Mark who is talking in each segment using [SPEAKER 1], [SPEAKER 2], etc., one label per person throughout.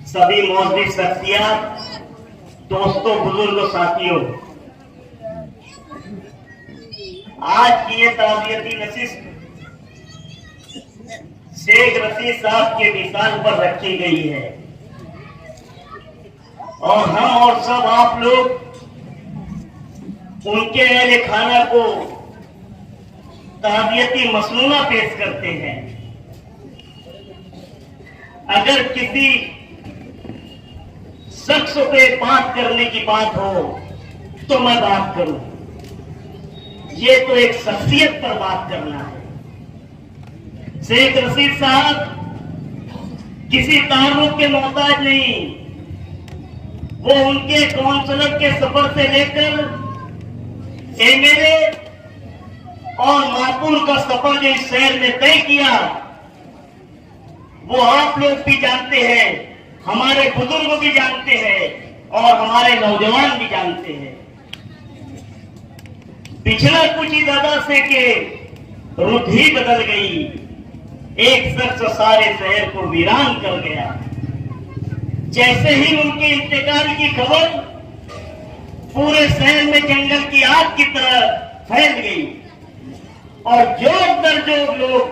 [SPEAKER 1] सभी मौजूद शख्सियत, दोस्तों, बुजुर्ग साथियों, आज की ये ताज़ियती नशिस्त शेख रशीद साहब के विशाल पर रखी गई है और हम और सब आप लोग उनके अहले खाना को ताज़ियती मसनूना पेश करते हैं। अगर किसी शख्स पे बात करने की बात हो तो मैं बात करूं, ये तो एक शख्सियत पर बात करना है। शेख रशीद साहब किसी तारुफ के मोहताज नहीं, वो उनके काउंसलर के सफर से लेकर एमएलए और मापुर का सफर जो इस शहर में तय किया, वो आप लोग भी जानते हैं, हमारे बुजुर्ग भी जानते हैं और हमारे नौजवान भी जानते हैं। पिछला कुछ ही दादा से के रुत ही बदल गई, एक शख्स सारे शहर को वीरान कर गया। जैसे ही उनके इंतकाल की खबर पूरे शहर में जंगल की आग की तरह फैल गई और जोर दर जोर लोग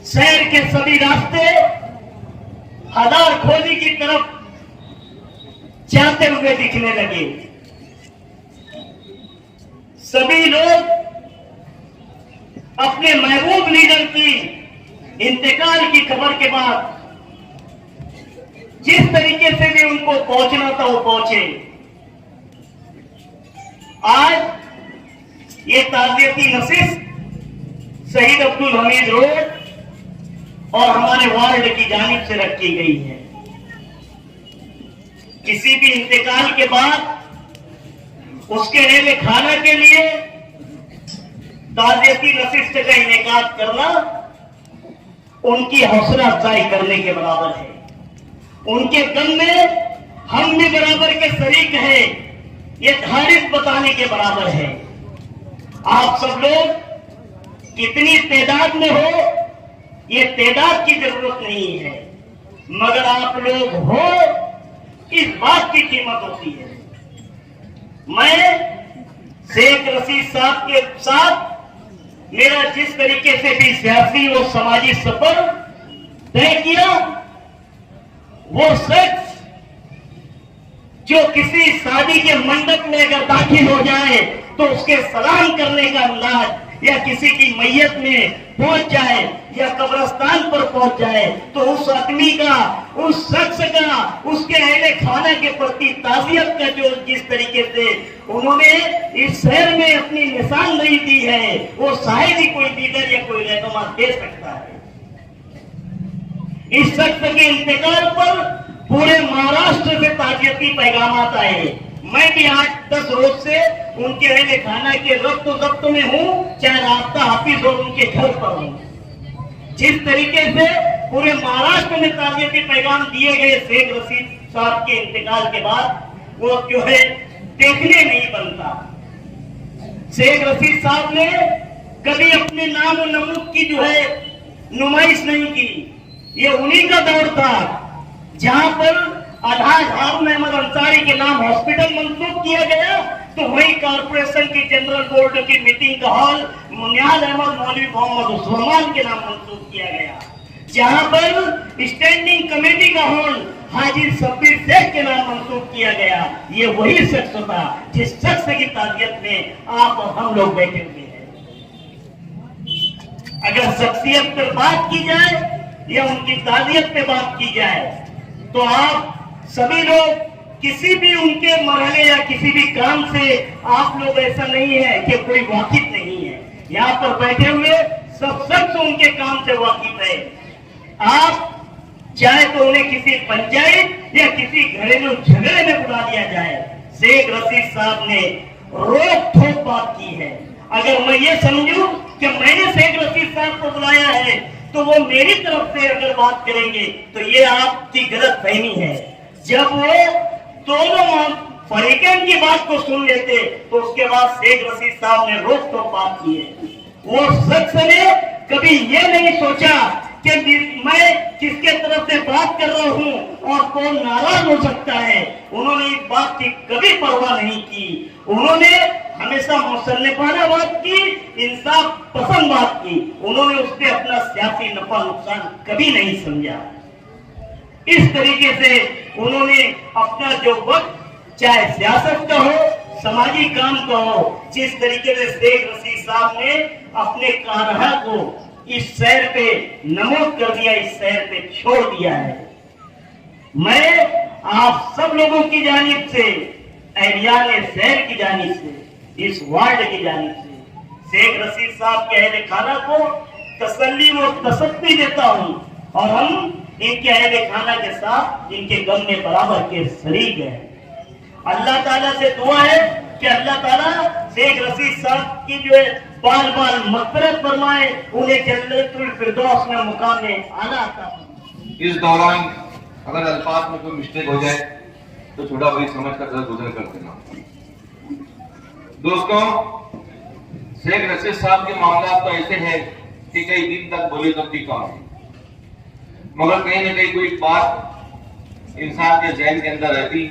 [SPEAKER 1] शहर के सभी रास्ते हदार खोजी की तरफ जाते हुए दिखने लगे। सभी लोग अपने महबूब लीडर की इंतकाल की खबर के बाद जिस तरीके से भी उनको पहुंचना था वो पहुंचे। आज ये ताज़ियती नशिस्त शहीद अब्दुल हमीद रोड और हमारे वार्ड की जानिब से रखी गई है। किसी भी इंतकाल के बाद उसके अहले खाना के लिए ताज़ियती नशिस्त का इनेकाद करना उनकी हौसला अफजाई करने के बराबर है। उनके गम में हम भी बराबर के शरीक हैं, ये तारीफ बताने के बराबर है। आप सब लोग कितनी तादाद में हो, ये तादाद की जरूरत नहीं है, मगर आप लोग हो, इस बात की कीमत होती है। मैं शेख रशीद साहब के साथ मेरा जिस तरीके से भी सियासी और समाजी सफर तय किया, वो शख्स जो किसी शादी के मंडप में अगर दाखिल हो जाए तो उसके सलाम करने का अंदाज, या किसी की मैयत में पहुंच जाए या कब्रिस्तान पर पहुंच जाए तो उस आदमी का, उस शख्स का, उसके अहले खाना के प्रति ताज़ियत का जो जिस तरीके से उन्होंने इस शहर में अपनी निशानदेही दी है, वो शायद ही कोई लीडर या कोई रहनुमा दे सकता है। इस शख्स के इंतकाल पर पूरे महाराष्ट्र से ताज़ियती पैगामात आए। मैं भी 8-10 रोज से उनके अहले खाना के रब्त में हूँ, चाहे राब्ता हाफिज और उनके घर पर हूँ। जिस तरीके से पूरे महाराष्ट्र में ताज़ियती पैगाम दिए गए शेख रशीद साहब के इंतकाल के बाद, वो जो है देखने नहीं बनता। शेख रशीद साहब ने कभी अपने नाम और नमूद की जो है नुमाइश नहीं की। ये उन्हीं का दौर था जहां पर आधार हारून अहमद अंसारी के नाम हॉस्पिटल मंसूब किया गया, तो वही कारपोरेशन की जनरल बोर्ड की मीटिंग का हॉल मुनियाद अहमद मौलवी मोहम्मद उस्मान के नाम मंसूब किया गया। जहां पर स्टैंडिंग कमेटी का हॉल हाजी शब्बीर शेख के नाम मंसूब किया गया। ये वही शख्स था जिस शख्स की ताज़ियत में आप और हम लोग बैठे हुए हैं। अगर शख्सियत पर बात की जाए या उनकी ताज़ियत पे बात की जाए तो आप सभी लोग किसी भी उनके मरहले या किसी भी काम से आप लोग ऐसा नहीं है कि कोई वाकिफ नहीं है। यहाँ पर बैठे हुए सब शख्स उनके काम से वाकिफ है। आप चाहे तो उन्हें किसी पंचायत या किसी घरेलू झगड़े में बुला दिया जाए, शेख रशीद साहब ने रोक ठोक बात की है। अगर मैं ये समझूं कि मैंने शेख रशीद साहब को बुलाया है तो वो मेरी तरफ से अगर बात करेंगे तो ये आपकी गलत फहमी है। जब वो दोनों फरीकैन की बात को सुन लेते तो उसके बाद शेख रशीद साहब ने रोक टोक बात की है। वो शख्स ने कभी ये नहीं सोचा कि मैं किसके तरफ से बात कर रहा हूँ और कौन नाराज हो सकता है। उन्होंने इस बात की कभी परवाह नहीं की। उन्होंने हमेशा मुसल्लफाना बात की, इंसाफ पसंद बात की। उन्होंने उससे अपना सियासी नफा नुकसान कभी नहीं समझा। इस तरीके से उन्होंने अपना जो वक्त, चाहे सियासत का हो, समाजी काम का हो, जिस तरीके से शेख रशीद साहब ने अपने कान्हा को इस शहर पे नमोद कर दिया, इस शहर पे छोड़ दिया है। मैं आप सब लोगों की जानिब से, एहलियान शहर की जानिब से, इस वार्ड की जानिब से शेख रशीद साहब के अहले खाना को तसल्ली व तसल्ली देता हूं और हम इनके अहले खाना के साथ इनके गम में बराबर के शरीक हैं। अल्लाह ताला से दुआ है कि अल्लाह ताला शेख रशीद साहब की जो है बार बार मग़फ़िरत फरमाए, उन्हें जन्नतुल फिरदौस में मुकाम आला अता फरमाए।
[SPEAKER 2] इस दौरान अगर अल्फाज में कोई मिस्टेक हो जाए तो छोटा भाई समझ कर जरा गुजर कर देना। दोस्तों, शेख रशीद साहब के मामला तो ऐसे हैं कि कई दिन तक बोले तो भी कम है, मगर कहीं ना कहीं कोई बात इंसान के जहन के अंदर रहती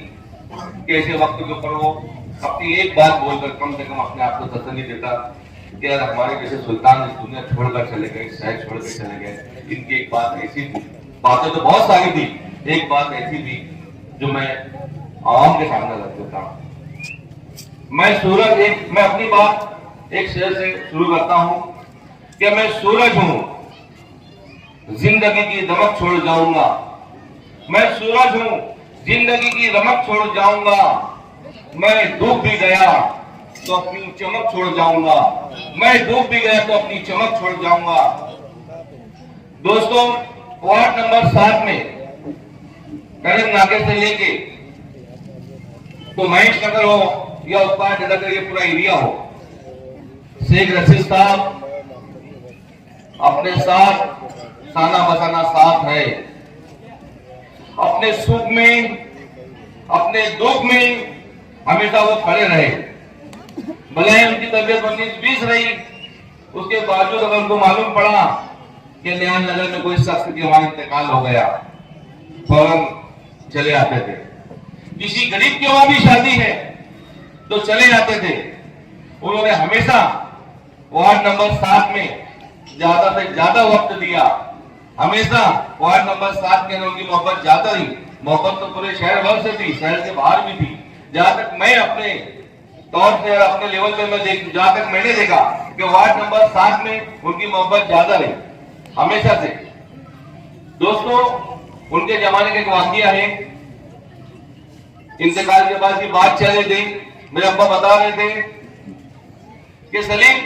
[SPEAKER 2] कि ऐसे वक्त के ऊपर वो अपनी एक बात बोलकर कम से कम अपने आप को तसल्ली देता कि यार हमारे जैसे सुल्तान इस दुनिया छोड़कर चले गए, शहर छोड़कर चले गए। इनकी एक बात ऐसी थी, बातें तो बहुत सारी थी, एक बात ऐसी थी जो मैं आवाम के सामने रख देता हूं। मैं अपनी बात एक शेर से शुरू करता हूं कि मैं सूरज हूं, जिंदगी की दमक छोड़ जाऊंगा। मैं सूरज हूं, जिंदगी की रमक छोड़ जाऊंगा। मैं डूब भी गया तो अपनी चमक छोड़ जाऊंगा। मैं डूब भी गया तो अपनी चमक छोड़ जाऊंगा। दोस्तों, वार्ड नंबर 7 में करन नाके से लेके तो महेश नगर हो या उस पार जगह ये पूरा एरिया हो, शेख रशीद साहब अपने साथ साना बसाना साथ है। अपने सुख में, अपने दुख में हमेशा वो खड़े रहे। भले उनकी तबीयत 19-20 रही, उसके बावजूद अगर उनको मालूम पड़ा कि न्याय नगर में कोई शख्स की वहां इंतकाल हो गया, फौरन चले आते थे। किसी गरीब की वहां भी शादी है तो चले आते थे। उन्होंने हमेशा वार्ड नंबर 7 में ज्यादा से ज्यादा वक्त दिया। हमेशा वार्ड नंबर 7 के उनकी मोहब्बत ज्यादा रही। मोहब्बत तो पूरे शहर भर से थी, शहर के बाहर भी थी। जहां तक मैं अपने तौर से और अपने लेवल पे मैं जहां तक मैंने देखा कि वार्ड नंबर 7 में उनकी मोहब्बत ज्यादा रही हमेशा से। दोस्तों, उनके जमाने का एक वाकया है, इंतकाल के बाद की बात चल रही थी। मेरे अब्बा बता रहे थे कि सलीम,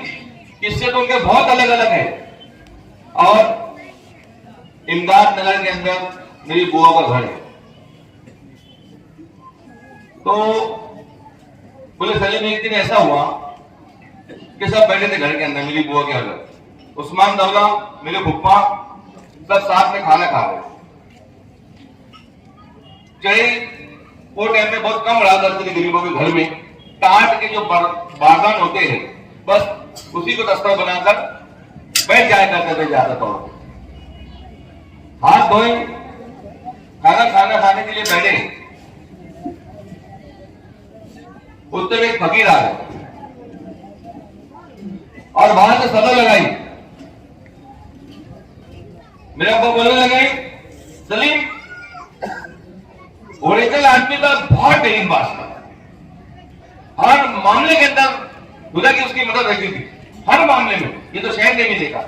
[SPEAKER 2] किस्से तो उनके बहुत अलग अलग है। और इमदाद नगर के अंदर मेरी बुआ का घर है। तो बोले सलीम, एक दिन ऐसा हुआ कि सब बैठे थे घर के अंदर, मेरी बुआ के अंदर, उस्मान दौला, मेरे फुप्पा सब साथ में खाना खा रहे। चाहे वो टाइम में बहुत कम रहा करते थे गरीबों के घर में, काट के जो बारदान होते हैं बस उसी को दस्ता बनाकर बैठ जाया करते थे ज्यादा तौर पर। हाथ धोए, खाना खाने के लिए बैठे, उतने में एक फकीर आ गए और बाहर से सदर लगाई। मेरे अब्बा बोलने लगे, सलीम, ओरिजिनल आदमी का बहुत बेहतरीन बात था। हर मामले के अंदर खुदा की उसकी मदद रहती थी, हर मामले में। ये तो शहर ने भी देखा।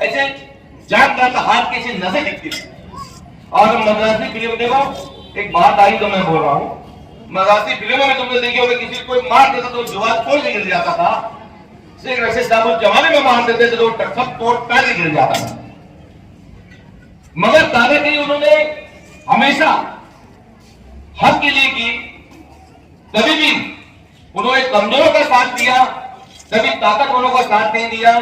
[SPEAKER 2] ऐसे जानता था, हाथ कैसे नजर दिखती थी। और मद्रासी फिल्म देखो, एक बात आई तो मैं बोल रहा हूं, मद्रासी फिल्मों में तुमने देखी होगी, किसी को मार देता तो जुबान तोड़ के गिर जाता था। शेख रशीद साहब उस जमाने में मार देते थे तो टक्कर तोड़ पैर गिर जाता था। मगर तारीख उन्होंने हमेशा हक के लिए की। कभी भी उन्होंने कमजोरों का साथ दिया, कभी ताकतवरों का साथ नहीं दिया,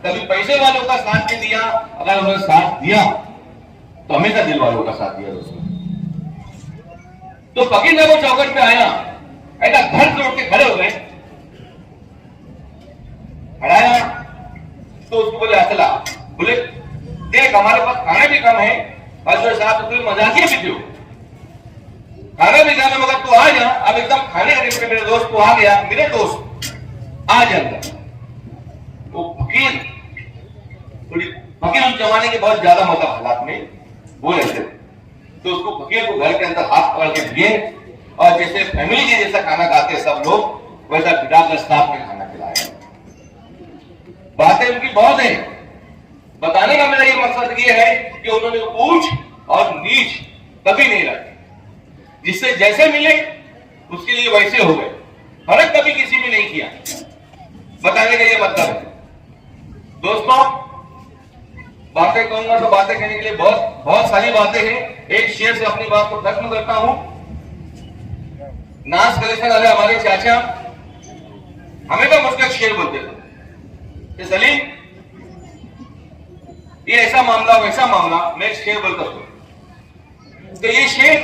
[SPEAKER 2] कभी पैसे वालों का साथ नहीं दिया। अगर उन्होंने साथ दिया तो हमेशा दिल वालों का साथ दिया। दोस्तों, तो फकीर जब वो चौकट पे आया, ऐसा घर से उठ के खड़े हो गए, खड़ाया तो उसको बोले, असला, बोले देख हमारे पास खाना भी कम है और जो साहब तो कोई मजाकिया भी थी, खाना भी खाना, मगर तू आ जा, अब एकदम खाने का टाइम पे मेरे दोस्त तू आ गया, मेरे दोस्त आ जा अंदर। वो फकीर फकीर उस जमाने के बहुत ज्यादा मतलब हालात में वो रहते थे, तो उसको फकीर को घर के अंदर हाथ पकड़ के दिए और जैसे फैमिली के जैसा खाना खाते सब लोग वैसा बिठा कर स्टाफ में खाना खिलाया। बातें उनकी बहुत है, बताने का मेरा ये मकसद ये है कि उन्होंने ऊंच और नीच कभी नहीं रखी, जिससे जैसे मिले उसके लिए वैसे हो गए, फर्क कभी किसी में नहीं किया। बताने का ये मतलब है। दोस्तों, बातें कहूंगा तो बातें कहने के लिए बहुत सारी बातें हैं। एक शेर से अपनी बात को खत्म करता हूं। नाज कलेक्शन वाले हमारे चाचा हमेशा मुझको एक शेर बोलते थे कि सलीम, ये ऐसा मामला वैसा मामला, मैं एक शेर बोलता हूं। तो ये शेर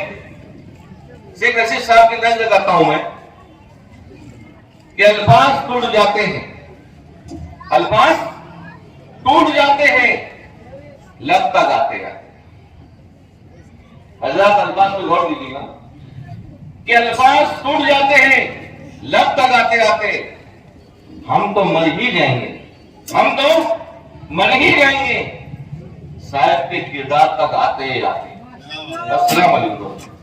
[SPEAKER 2] शेख रशीद साहब की नजर करता हूं मैं कि अल्फाज टूट जाते हैं, अल्फाज टूट जाते हैं, लब तक आते हैं। हजरत अल्फाज को गौर कीजिएगा कि अल्फाज टूट जाते हैं, लब तक आते आते हम तो मर ही जाएंगे, हम तो मर ही जाएंगे, साहब के किरदार तक आते ही आते। अस्सलाम वालेकुम।